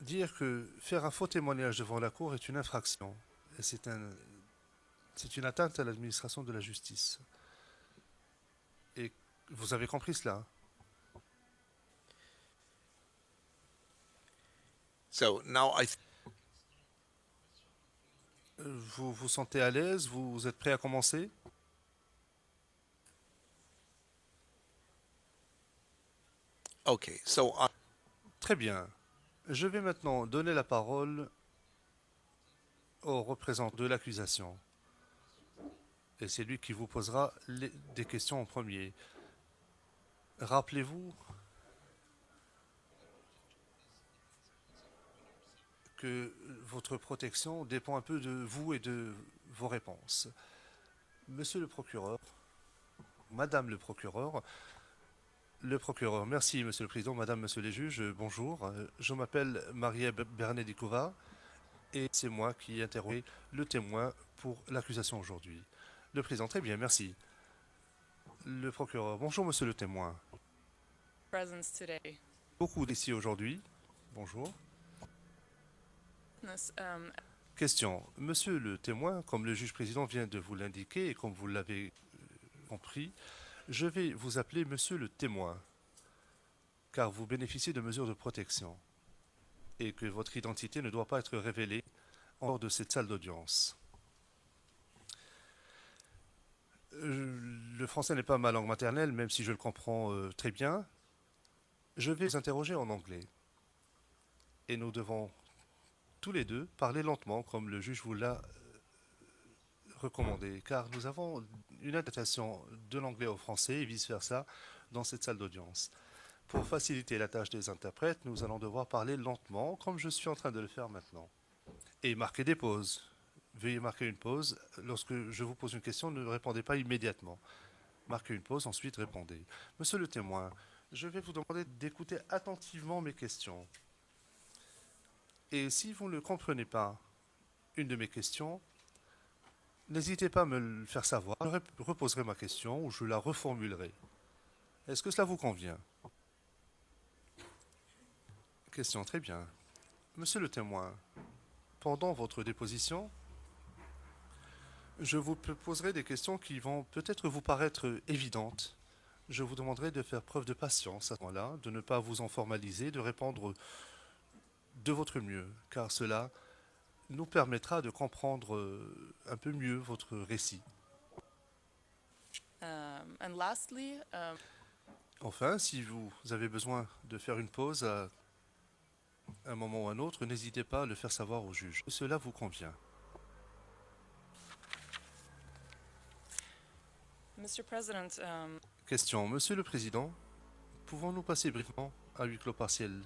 dire que faire un faux témoignage devant la cour est une infraction. Et c'est une atteinte à l'administration de la justice. Et vous avez compris cela? So now Vous vous sentez à l'aise? Vous êtes prêt à commencer? okay. So I Très bien. Je vais maintenant donner la parole au représentant de l'accusation. Et c'est lui qui vous posera des questions en premier. Rappelez-vous que votre protection dépend un peu de vous et de vos réponses. Monsieur le procureur, Madame le procureur, merci Monsieur le Président, Madame, Monsieur les juges, bonjour. Je m'appelle Marie Bernedikova et c'est moi qui interroge le témoin pour l'accusation aujourd'hui. Le Président, très bien, merci. Le procureur, bonjour Monsieur le témoin. Presence today. Beaucoup d'ici aujourd'hui. Bonjour. This, Question. Monsieur le témoin, comme le juge président vient de vous l'indiquer et comme vous l'avez compris, je vais vous appeler Monsieur le témoin, car vous bénéficiez de mesures de protection et que votre identité ne doit pas être révélée en dehors de cette salle d'audience. Le français n'est pas ma langue maternelle, même si je le comprends très bien. Je vais vous interroger en anglais. Et nous devons tous les deux parler lentement, comme le juge vous l'a recommandé, car nous avons une adaptation de l'anglais au français et vice-versa dans cette salle d'audience. Pour faciliter la tâche des interprètes, nous allons devoir parler lentement, comme je suis en train de le faire maintenant. Et marquer des pauses. Veuillez marquer une pause. Lorsque je vous pose une question, ne répondez pas immédiatement. Marquez une pause, ensuite répondez. Monsieur le témoin, je vais vous demander d'écouter attentivement mes questions. Et si vous ne comprenez pas une de mes questions, n'hésitez pas à me le faire savoir. Je reposerai ma question ou je la reformulerai. Est-ce que cela vous convient? Question très bien. Monsieur le témoin, pendant votre déposition, je vous poserai des questions qui vont peut-être vous paraître évidentes. Je vous demanderai de faire preuve de patience à ce moment-là, de ne pas vous en formaliser, de répondre de votre mieux, car cela nous permettra de comprendre un peu mieux votre récit. and lastly, Enfin, si vous avez besoin de faire une pause à un moment ou un autre, n'hésitez pas à le faire savoir au juge. Cela vous convient. Mr. President, Question. Monsieur le Président, pouvons-nous passer brièvement à huis clos partiel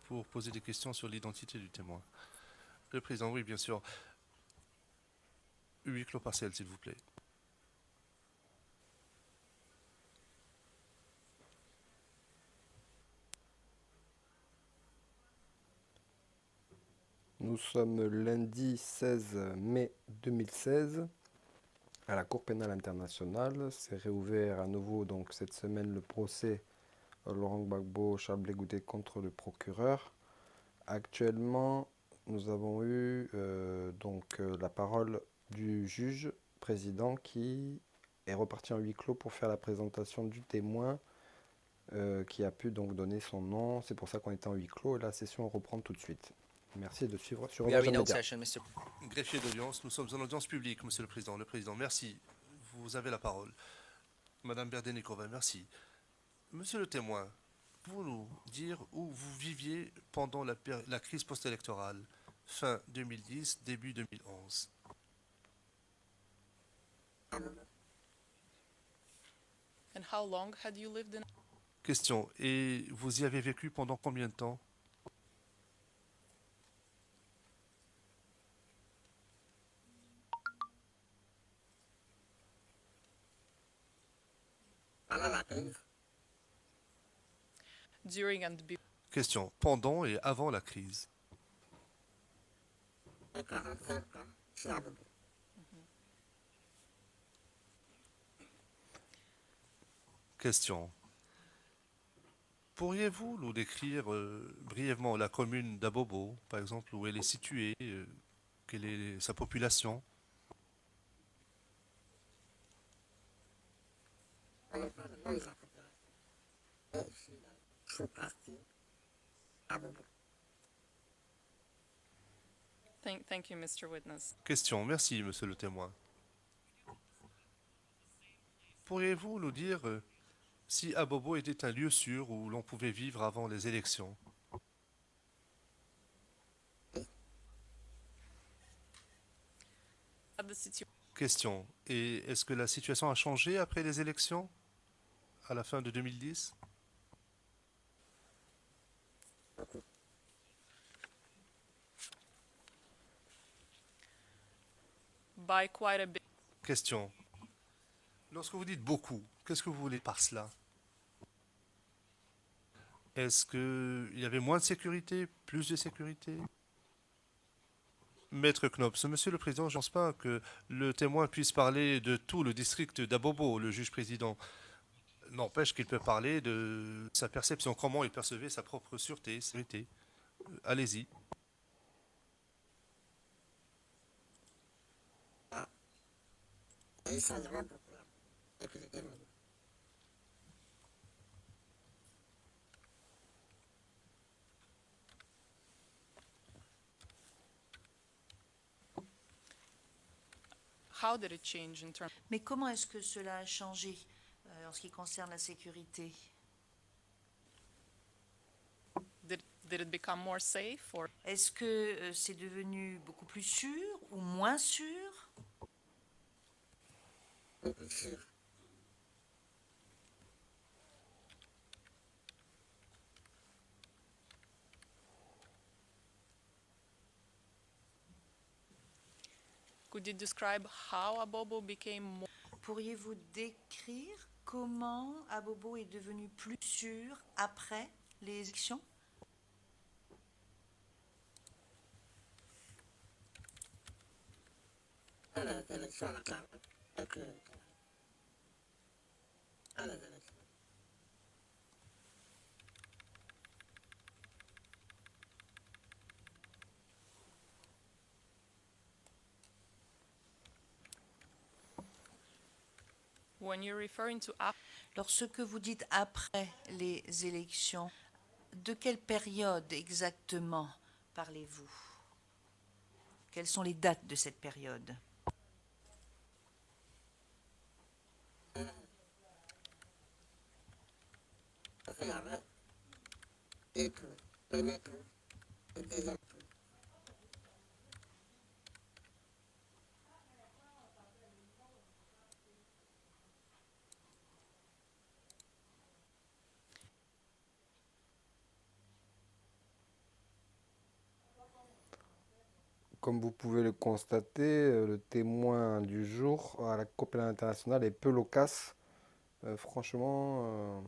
pour poser des questions sur l'identité du témoin? Le Président, oui, bien sûr. Huis clos partiel, s'il vous plaît. Nous sommes lundi 16 mai 2016 à la Cour pénale internationale. C'est réouvert à nouveau donc cette semaine le procès Laurent Gbagbo, Charles Blé Goudé contre le procureur. Actuellement, nous avons eu la parole du juge président qui est reparti en huis clos pour faire la présentation du témoin qui a pu donc donner son nom. C'est pour ça qu'on est en huis clos et la session reprend tout de suite. Merci de suivre sur We are Image in Média. session, Mr. Greffier d'audience, nous sommes en audience publique, Monsieur le Président. Le Président, merci. Vous avez la parole. Madame Berdenikova, merci. Monsieur le témoin, pouvez-vous nous dire où vous viviez pendant la crise post-électorale, fin 2010, début 2011? and how long had you lived in? Question. Et vous y avez vécu pendant combien de temps? During and before. Question. Pendant et avant la crise. Question. Pourriez-vous nous décrire brièvement la commune d'Abobo, par exemple, où elle est située, quelle est sa population? Thank you, Mr. Witness. Question, merci, monsieur le témoin. Pourriez-vous nous dire si Abobo était un lieu sûr où l'on pouvait vivre avant les élections? At the situ- Question, et est-ce que la situation a changé après les élections, à la fin de 2010? by quite a bit. Question, lorsque vous dites beaucoup, qu'est-ce que vous voulez par cela? Est-ce qu'il y avait moins de sécurité, plus de sécurité? Maître Knops, Monsieur le Président, je ne pense pas que le témoin puisse parler de tout le district d'Abobo, le juge président. N'empêche qu'il peut parler de sa perception, comment il percevait sa propre sûreté, sécurité. Allez-y. How did it change in terms? Mais comment est-ce que cela a changé en ce qui concerne la sécurité? Did it become more safe or? Est-ce que c'est devenu beaucoup plus sûr ou moins sûr? Could you describe how Abobo became more? Pourriez-vous décrire comment Abobo est devenu plus sûr après les élections? When you're referring to Lorsque vous dites après les élections, de quelle période exactement parlez-vous? Quelles sont les dates de cette période? Comme vous pouvez le constater, le témoin du jour à la Cour pénale internationale est peu loquace. Franchement,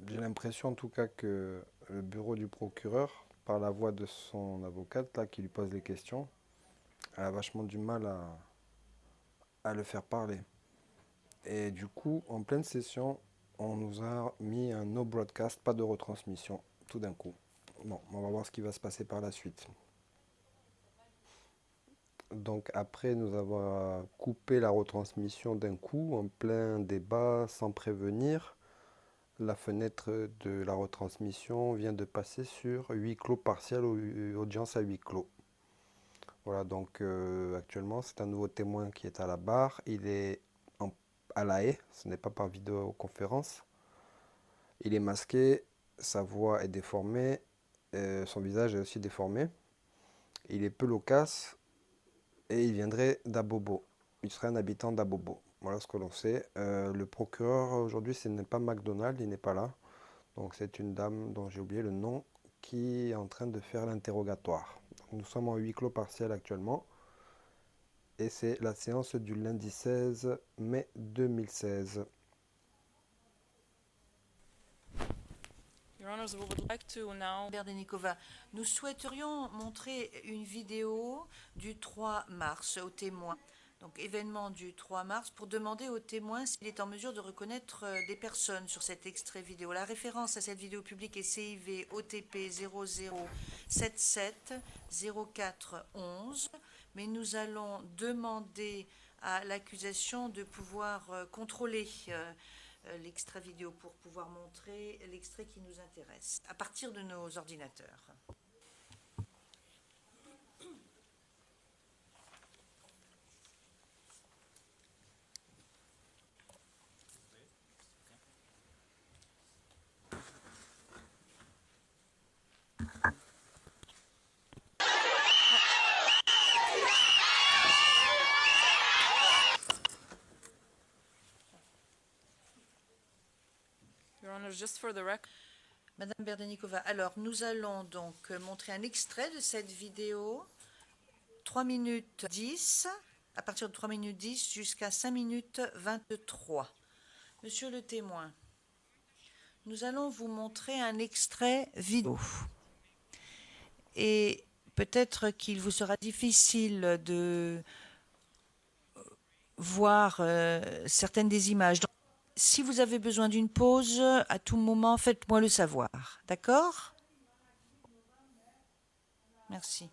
j'ai l'impression en tout cas que le bureau du procureur, par la voix de son avocate là, qui lui pose les questions, a vachement du mal à le faire parler. Et du coup, en pleine session, on nous a mis un no broadcast, pas de retransmission, tout d'un coup. Bon, on va voir ce qui va se passer par la suite. Donc après nous avoir coupé la retransmission d'un coup, en plein débat, sans prévenir, la fenêtre de la retransmission vient de passer sur huis clos partiel ou audience à huis clos. Voilà, donc actuellement c'est un nouveau témoin qui est à la barre. Il est à La Haye, ce n'est pas par vidéoconférence. Il est masqué, sa voix est déformée, son visage est aussi déformé. Il est peu loquace et il viendrait d'Abobo. Il serait un habitant d'Abobo. Voilà ce que l'on sait. Le procureur aujourd'hui, ce n'est pas McDonald, il n'est pas là. Donc c'est une dame dont j'ai oublié le nom qui est en train de faire l'interrogatoire. Nous sommes en huis clos partiel actuellement. Et c'est la séance du lundi 16 mai 2016. Your Honors, we would like to now. Berdenikova, nous souhaiterions montrer une vidéo du 3 mars aux témoins. Donc, événement du 3 mars, pour demander au témoin s'il est en mesure de reconnaître des personnes sur cet extrait vidéo. La référence à cette vidéo publique est CIV OTP 0077 0411, mais nous allons demander à l'accusation de pouvoir contrôler l'extrait vidéo pour pouvoir montrer l'extrait qui nous intéresse à partir de nos ordinateurs. Your Honor, just for the record, Madame Berdenikova, alors nous allons donc montrer un extrait de cette vidéo, 3 minutes 10, à partir de 3 minutes 10 jusqu'à 5 minutes 23. Monsieur le témoin, nous allons vous montrer un extrait vidéo. Et peut-être qu'il vous sera difficile de voir certaines des images. Donc, si vous avez besoin d'une pause, à tout moment, faites-moi le savoir. D'accord? Merci.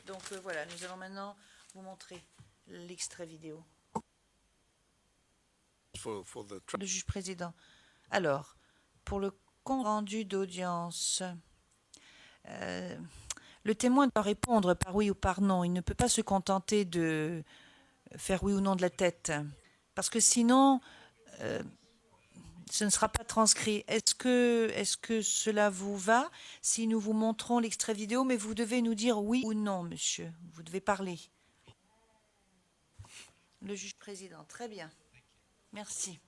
Donc voilà, nous allons maintenant vous montrer l'extrait vidéo. for the Le juge président. Alors, pour le compte rendu d'audience, le témoin doit répondre par oui ou par non. Il ne peut pas se contenter de faire oui ou non de la tête, parce que sinon, ce ne sera pas transcrit. Est-ce que cela vous va si nous vous montrons l'extrait vidéo, mais vous devez nous dire oui ou non, monsieur. Vous devez parler. Le juge président, très bien. Merci.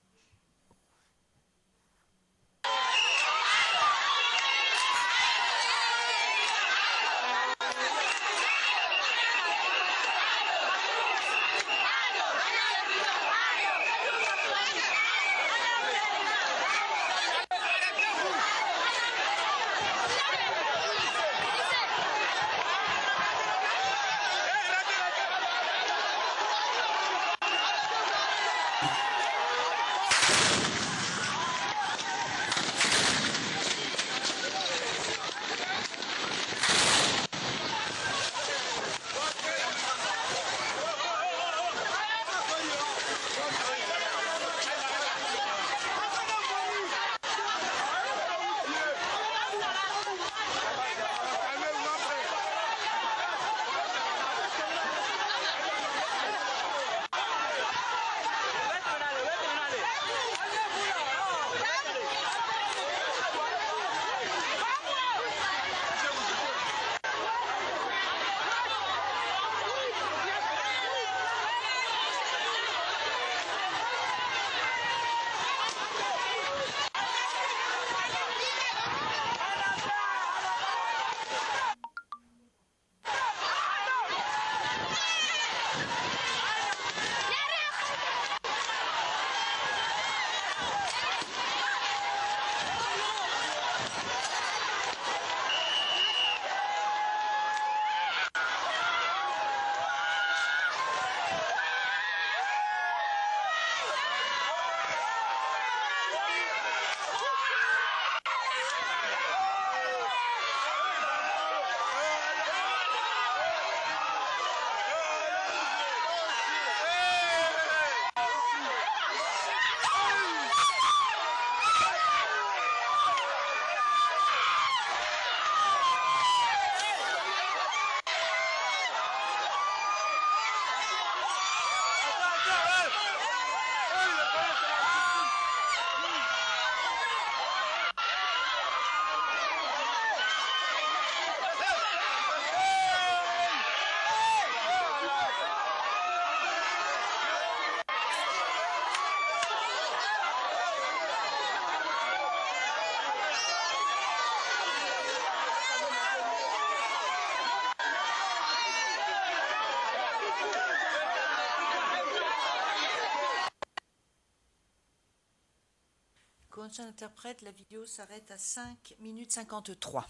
Quand interprète, la vidéo s'arrête à 5 minutes 53.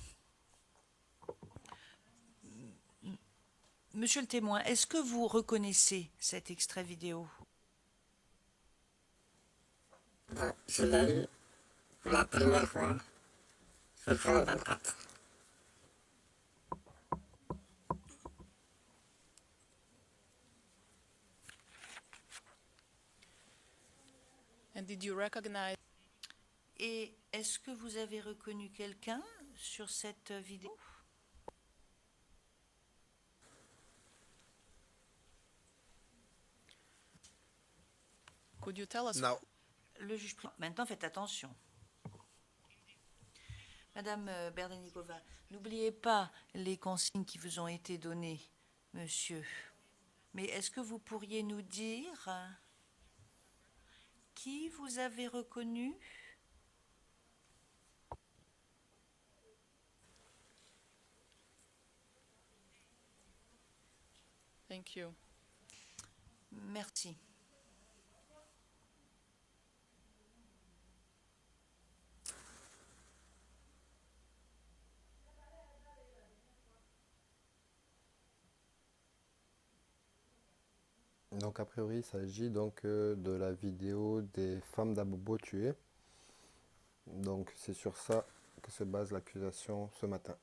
Monsieur le témoin, est-ce que vous reconnaissez cet extrait vidéo? Je l'ai eu la première fois. C'était le 24. And did you recognize Et est-ce que vous avez reconnu quelqu'un sur cette vidéo? could you tell us Now, Le juge maintenant faites attention. Madame Berdenikova, n'oubliez pas les consignes qui vous ont été données, monsieur. Mais est-ce que vous pourriez nous dire qui vous avez reconnu? Thank you. Merci. Donc a priori, il s'agit donc de la vidéo des femmes d'Abobo tuées. Donc c'est sur ça que se base l'accusation ce matin.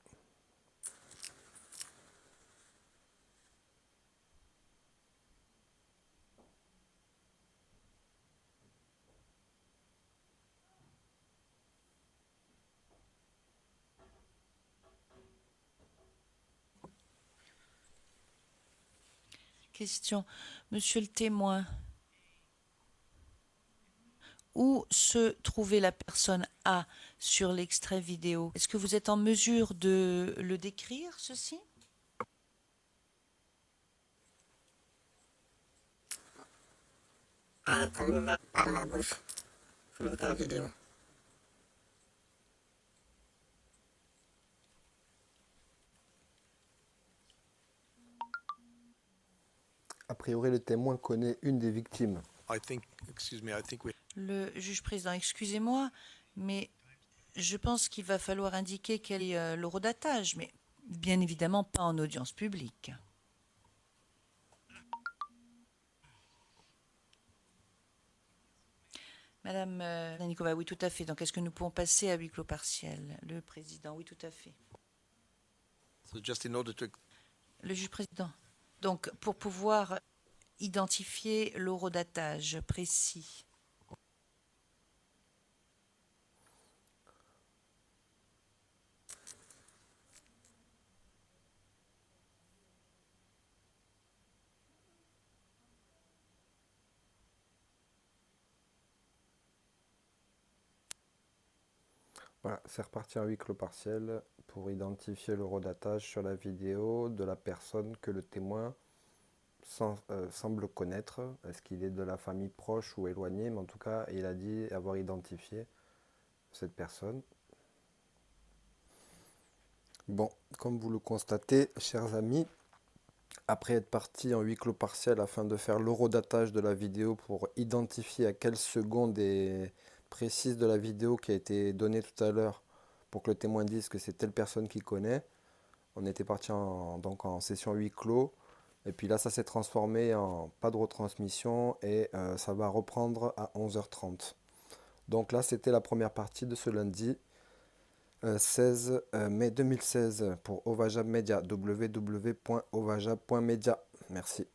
Question. Monsieur le témoin, où se trouvait la personne A sur l'extrait vidéo? Est-ce que vous êtes en mesure de le décrire, ceci? Elle est tombée par la bouche sur la vidéo. A priori, le témoin connaît une des victimes. I think we Le juge président, excusez-moi, mais je pense qu'il va falloir indiquer quel est l'horodatage, mais bien évidemment pas en audience publique. Madame Danikova, oui, tout à fait. Donc, est-ce que nous pouvons passer à huis clos partiel? Le président, oui, tout à fait. so just in order to Le juge président. Donc, pour pouvoir identifier l'horodatage précis. Voilà, c'est reparti en huis clos partiel pour identifier l'horodatage sur la vidéo de la personne que le témoin semble connaître. Est-ce qu'il est de la famille proche ou éloignée? Mais en tout cas, il a dit avoir identifié cette personne. Bon, comme vous le constatez, chers amis, après être parti en huis clos partiel afin de faire l'horodatage de la vidéo pour identifier à quelle seconde est précise de la vidéo qui a été donnée tout à l'heure pour que le témoin dise que c'est telle personne qu'il connaît, on était parti donc en session huis clos. Et puis là, ça s'est transformé en pas de retransmission et ça va reprendre à 11h30. Donc là, c'était la première partie de ce lundi 16 mai 2016 pour Ovajab Media, www.ovajab.media. Merci.